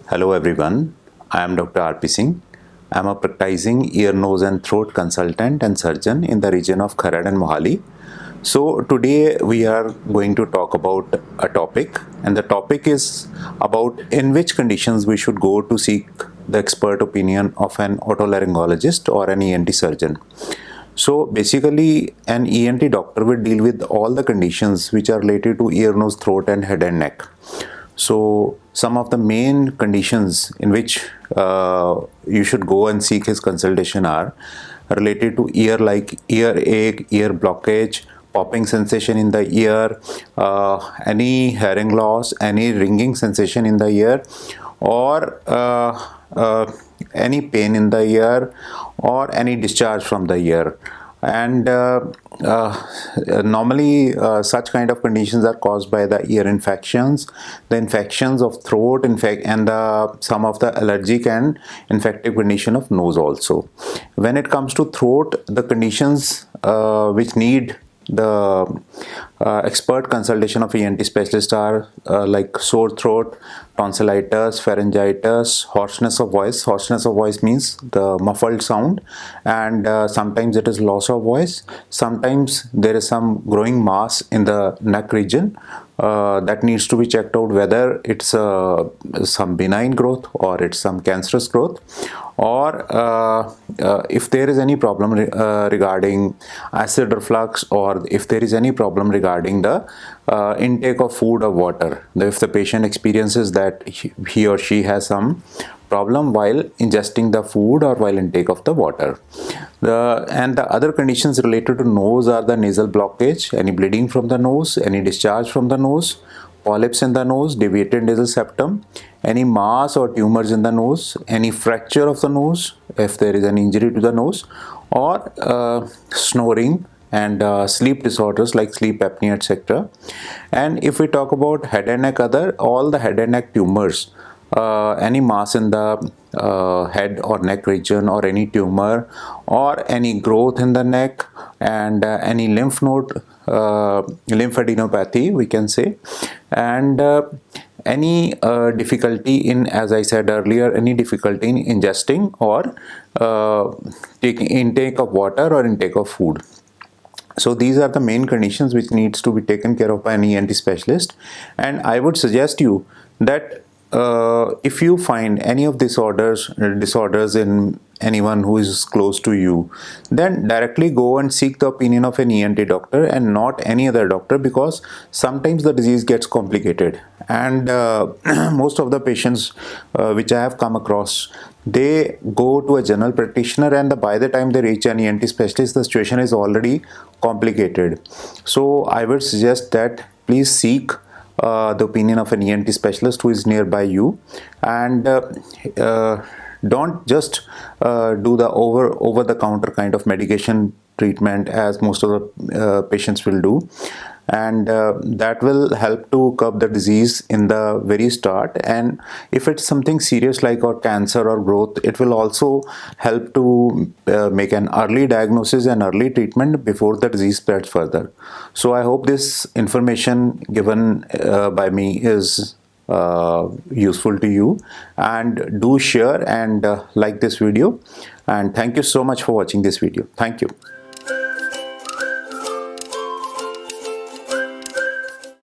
Hello everyone, I am Dr. R.P. Singh. I am a practicing ear, nose and throat consultant and surgeon in the region of Kharad and Mohali. So today we are going to talk about a topic, and the topic is about in which conditions we should go to seek the expert opinion of an otolaryngologist or an ENT surgeon. So basically an ENT doctor will deal with all the conditions which are related to ear, nose, throat and head and neck. So some of the main conditions in which you should go and seek his consultation are related to ear, like earache, ear blockage, popping sensation in the ear, any hearing loss, any ringing sensation in the ear, or any pain in the ear, or any discharge from the ear. And normally such kind of conditions are caused by the ear infections, the infections of throat, and some of the allergic and infective condition of nose also. When it comes to throat, the conditions which need the expert consultation of ENT specialist are like sore throat, tonsillitis, pharyngitis, hoarseness of voice. Hoarseness of voice means the muffled sound, and sometimes it is loss of voice. Sometimes there is some growing mass in the neck region that needs to be checked out whether it's some benign growth or it's some cancerous growth, or if there is any problem regarding acid reflux, or if there is any problem regarding the intake of food or water. If the patient experiences that he or she has some problem while ingesting the food or while intake of the water. And the other conditions related to nose are the nasal blockage, any bleeding from the nose, any discharge from the nose, polyps in the nose, deviated nasal septum, any mass or tumors in the nose, any fracture of the nose if there is an injury to the nose, or snoring and sleep disorders like sleep apnea, etc. And if we talk about head and neck, all the head and neck tumors, any mass in the head or neck region, or any tumor, or any growth in the neck, and any lymph node lymphadenopathy we can say, and any difficulty in, as I said earlier, any difficulty in ingesting or taking intake of water or intake of food. So these are the main conditions which needs to be taken care of by an ENT specialist. And I would suggest you that if you find any of disorders in anyone who is close to you, then directly go and seek the opinion of an ENT doctor and not any other doctor, because sometimes the disease gets complicated, and most of the patients which I have come across, they go to a general practitioner, and by the time they reach an ENT specialist, the situation is already complicated. So I would suggest that please seek the opinion of an ENT specialist who is nearby you, and don't just do the over the counter kind of medication treatment as most of the patients will do, and that will help to curb the disease in the very start. And if it's something serious like or cancer or growth, it will also help to make an early diagnosis and early treatment before the disease spreads further. So I hope this information given by me is useful to you, and do share and like this video, and thank you so much for watching this video. Thank you.